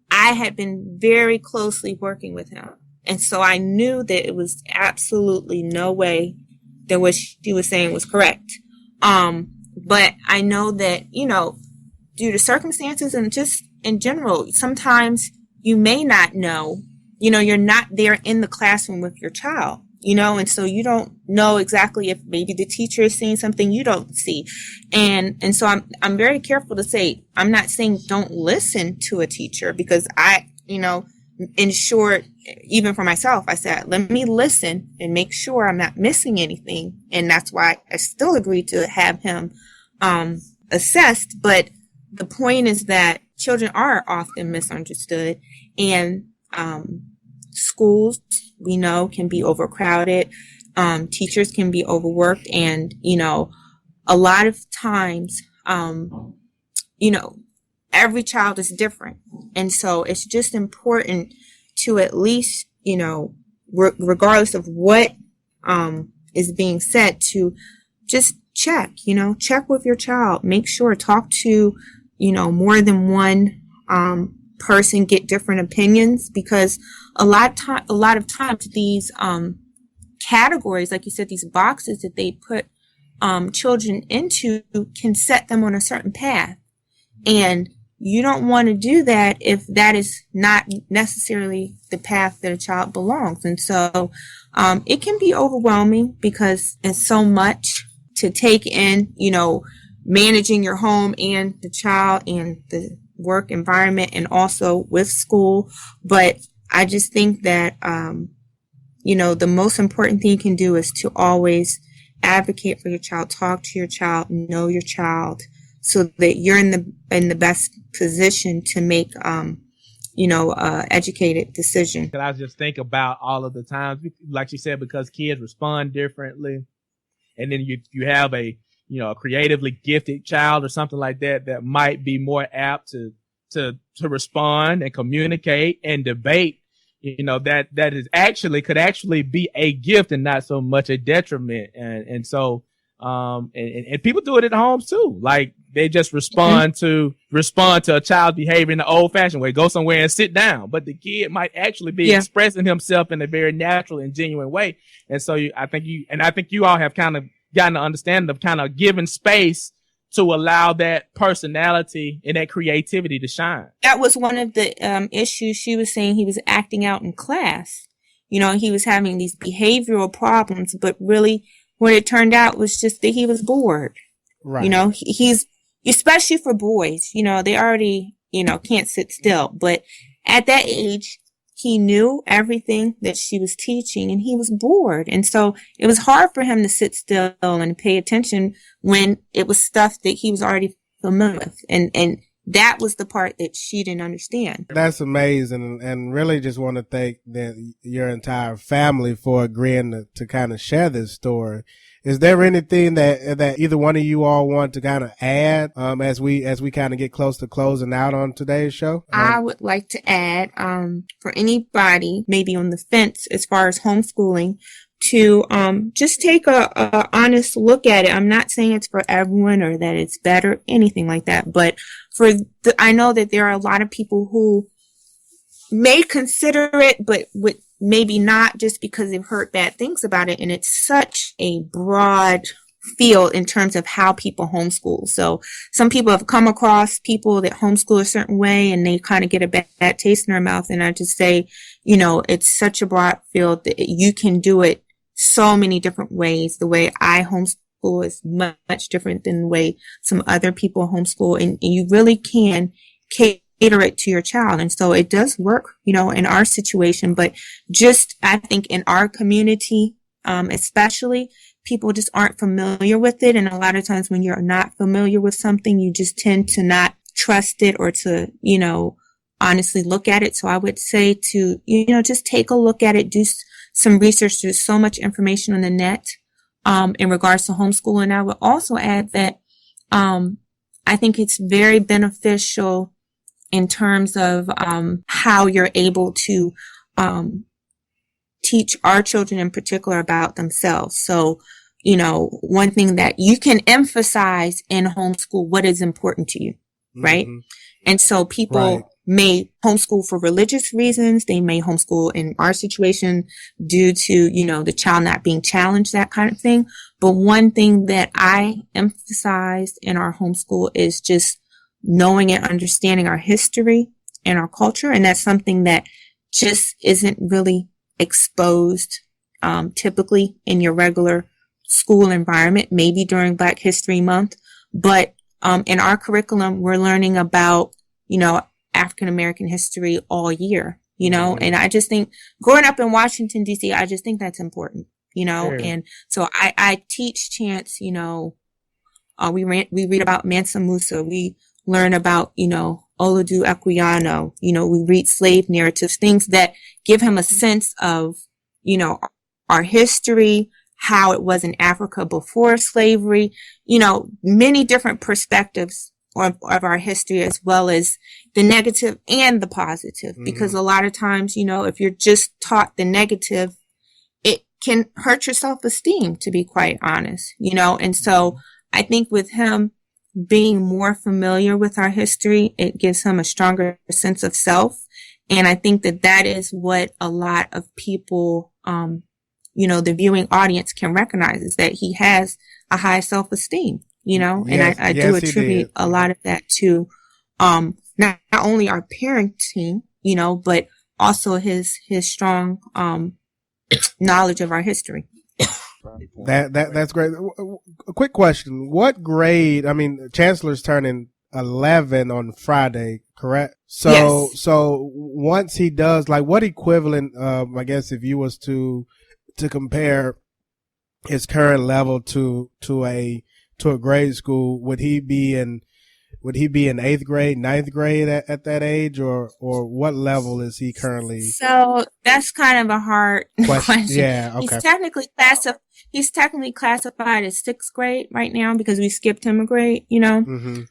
I had been very closely working with him. And so I knew that it was absolutely no way that what she was saying was correct. But I know that, due to circumstances and just in general, sometimes you may not know, you're not there in the classroom with your child, and so you don't know exactly if maybe the teacher is seeing something you don't see. And so I'm very careful to say, I'm not saying don't listen to a teacher, because in short, even for myself, I said, let me listen and make sure I'm not missing anything. And that's why I still agreed to have him assessed. But the point is that children are often misunderstood, and schools, we know, can be overcrowded. Teachers can be overworked. And, a lot of times, every child is different. And so it's just important to at least, regardless of what is being said, to just check with your child. Make sure, talk to, more than one person, get different opinions, because a lot of times these categories, like you said, these boxes that they put children into can set them on a certain path. And you don't want to do that if that is not necessarily the path that a child belongs. And so it can be overwhelming, because it's so much to take in, managing your home and the child and the work environment, and also with school. But I just think that, the most important thing you can do is to always advocate for your child, talk to your child, know your child, so that you're in the best position to make educated decision. I just think about all of the times, like you said, because kids respond differently, and then you have a creatively gifted child or something like that might be more apt to respond and communicate and debate. That is could actually be a gift and not so much a detriment. And so and people do it at home too. Like, they just respond to a child's behavior in the old fashioned way, go somewhere and sit down. But the kid might actually be expressing himself in a very natural and genuine way. And so I think you all have kind of gotten an understanding of kind of giving space to allow that personality and that creativity to shine. That was one of the issues. She was saying he was acting out in class. He was having these behavioral problems, but really what it turned out was just that he was bored. Right. He's, especially for boys, they already, can't sit still. But at that age, he knew everything that she was teaching, and he was bored. And so it was hard for him to sit still and pay attention when it was stuff that he was already familiar with. And that was the part that she didn't understand. That's amazing. And really just want to thank your entire family for agreeing to kind of share this story. Is there anything that either one of you all want to kind of add as we kind of get close to closing out on today's show? I would like to add, for anybody maybe on the fence as far as homeschooling, to just take a honest look at it. I'm not saying it's for everyone or that it's better, anything like that. But I know that there are a lot of people who may consider it, but would maybe not, just because they've heard bad things about it. And it's such a broad field in terms of how people homeschool. So some people have come across people that homeschool a certain way, and they kind of get a bad taste in their mouth. And I just say, it's such a broad field that you can do it so many different ways. The way I homeschool is much different than the way some other people homeschool, and you really can cater it to your child. And so it does work, in our situation, but just, I think in our community, especially, people just aren't familiar with it. And a lot of times when you're not familiar with something, you just tend to not trust it or to, honestly look at it. So I would say to, just take a look at it, do some research. There's so much information on the net, in regards to homeschooling. I would also add that, I think it's very beneficial in terms of how you're able to teach our children in particular about themselves. So, one thing that you can emphasize in homeschool, what is important to you, right? And so people may homeschool for religious reasons. They may homeschool in our situation due to, you know, the child not being challenged, that kind of thing. But one thing that I emphasized in our homeschool is just knowing and understanding our history and our culture. And that's something that just isn't really exposed typically in your regular school environment, maybe during Black History Month. But in our curriculum, we're learning about, you know, African American history all year, you know, and I just think growing up in Washington, D.C., I just think that's important, you know, and so I teach Chance, you know, we read about Mansa Musa, we learn about, you know, Oladu Equiano, you know, we read slave narratives, things that give him a sense of, you know, our history, how it was in Africa before slavery, you know, many different perspectives of our history, as well as the negative and the positive, because a lot of times, you know, if you're just taught the negative, it can hurt your self-esteem, to be quite honest, you know. And so I think with him being more familiar with our history, it gives him a stronger sense of self. And I think that that is what a lot of people, you know, the viewing audience can recognize, is that he has a high self-esteem, you know, and I do attribute a lot of that to, not only our parenting, you know, but also his strong, knowledge of our history. That's great. A quick question. What grade, I mean, Chancellor's turning 11 on Friday, correct? So, Yes. So once he does, like, what equivalent, I guess if you was to compare his current level to a grade school, would he be in 8th grade, 9th grade at that age, or what level is he currently? So that's kind of a hard question. Yeah, okay. He's technically classified as 6th grade right now because we skipped him a grade, you know.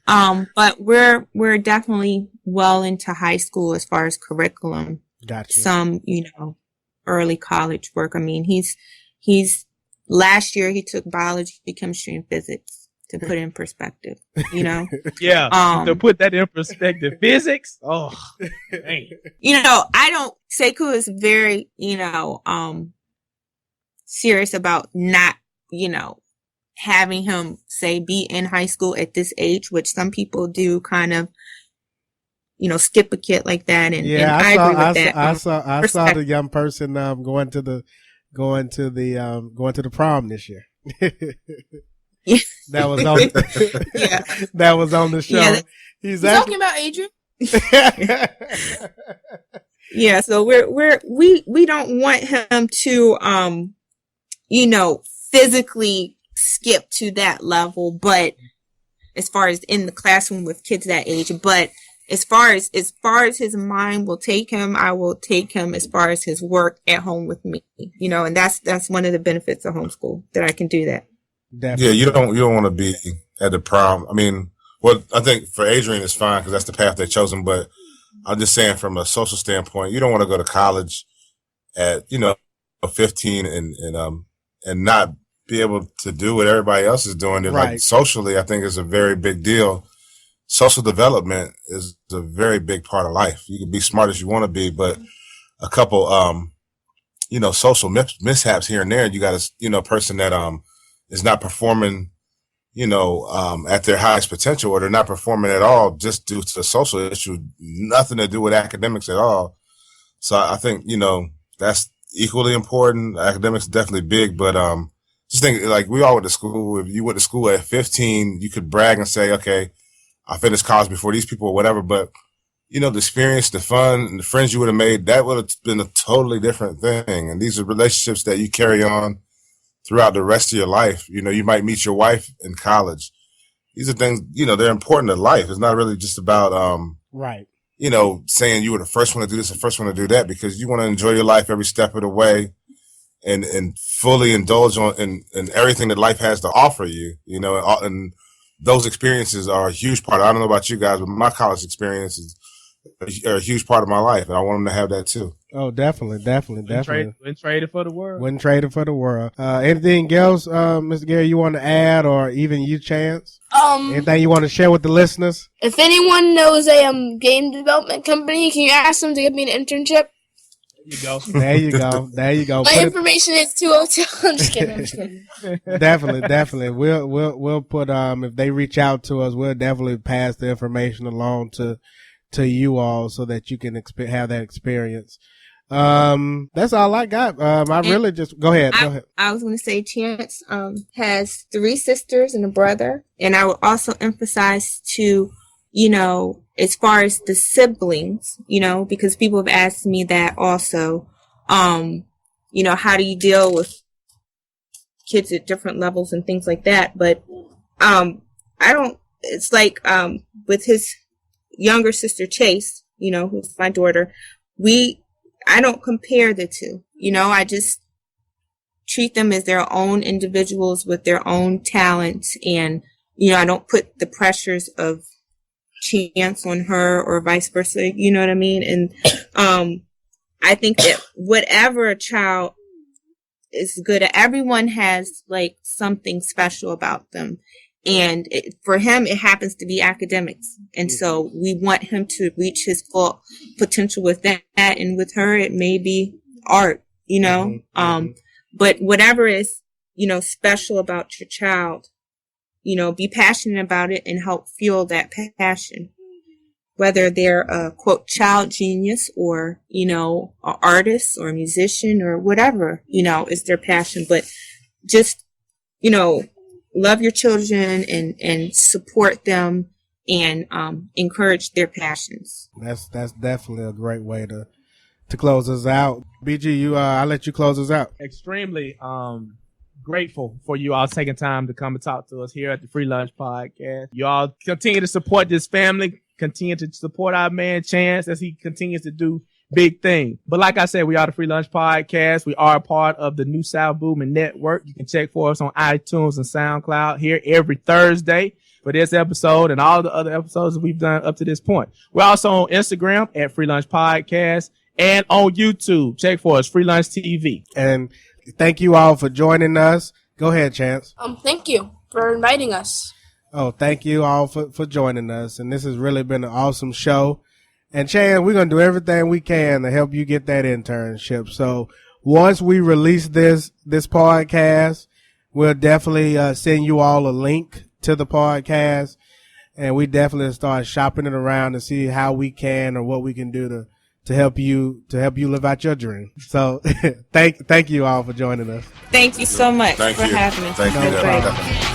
But we're definitely well into high school as far as curriculum. Gotcha. Some, you know, early college work. I mean, he's last year he took biology, chemistry, and physics, to put in perspective, you know? Yeah. To put that in perspective, physics. Oh, dang. You know, Sekou is very, you know, serious about not, you know, having him say be in high school at this age, which some people do kind of, you know, skip a kid like that. And I agree with that. I saw the young person going to the prom this year. That was on. That was on the show. Yeah, He's talking about Adrian. Yeah, so we don't want him to you know, physically skip to that level, but as far as in the classroom with kids that age, but as far as his mind will take him, I will take him as far as his work at home with me, you know, and that's one of the benefits of homeschool, that I can do that. Definitely. Yeah, you don't want to be at the prom. I mean, well, I think for Adrian it's fine because that's the path they've chosen. But I'm just saying, from a social standpoint, you don't want to go to college at 15 and not be able to do what everybody else is doing. And right. Like socially, I think is a very big deal. Social development is a very big part of life. You can be smart as you want to be, but a couple social mishaps here and there, you got a person that is not performing, at their highest potential, or they're not performing at all just due to a social issue, nothing to do with academics at all. So I think, that's equally important. Academics definitely big, but just think, like, we all went to school. If you went to school at 15, you could brag and say, okay, I finished college before these people or whatever. But, the experience, the fun, and the friends you would have made, that would have been a totally different thing. And these are relationships that you carry on throughout the rest of your life. You might meet your wife in college. These are things, they're important to life. It's not really just about, right. Saying you were the first one to do this, the first one to do that, because you want to enjoy your life every step of the way and fully indulge in everything that life has to offer you, and those experiences are a huge part. I don't know about you guys, but my college experience are a huge part of my life, and I want them to have that too. Oh, definitely. When traded for the world. Wouldn't trade it for the world. Anything else, Mr. Gary, you want to add, or even you, Chance? Anything you want to share with the listeners? If anyone knows a game development company, can you ask them to give me an internship? There you go. There you go. My information is 202. I'm just kidding. Definitely. We'll put if they reach out to us, we'll definitely pass the information along to you all so that you can have that experience. That's all I got. I really just go ahead. I was going to say Chance has 3 sisters and a brother, and I would also emphasize to, as far as the siblings, because people have asked me that also, how do you deal with kids at different levels and things like that? But it's like with his younger sister Chase, who's my daughter, I don't compare the two. I just treat them as their own individuals with their own talents, and I don't put the pressures of Chance on her or vice versa, you know what I mean? And I think that whatever a child is good at, everyone has like something special about them. And for him, it happens to be academics. And so we want him to reach his full potential with that. And with her, it may be art, but whatever is, special about your child, be passionate about it and help fuel that passion. Whether they're a quote child genius or, an artist or a musician or whatever, is their passion. But just, love your children and support them and encourage their passions. That's definitely a great way to close us out. BG, I'll let you close us out. Extremely grateful for you all taking time to come and talk to us here at the Free Lunch Podcast. You all continue to support this family, continue to support our man Chance as he continues to do big thing. But like I said, we are the Free Lunch Podcast. We are a part of the New South Movement Network. You can check for us on iTunes and SoundCloud here every Thursday for this episode and all the other episodes that we've done up to this point. We're also on Instagram at Free Lunch Podcast and on YouTube. Check for us, Free Lunch TV. And thank you all for joining us. Go ahead, Chance. Thank you for inviting us. Oh, thank you all for joining us. And this has really been an awesome show. And Chan, we're going to do everything we can to help you get that internship. So once we release this podcast, we'll definitely send you all a link to the podcast. And we definitely start shopping it around to see how we can or what we can do to help you live out your dream. So thank you all for joining us. Thank you so much Thank for you. having us. Thank you. No problem.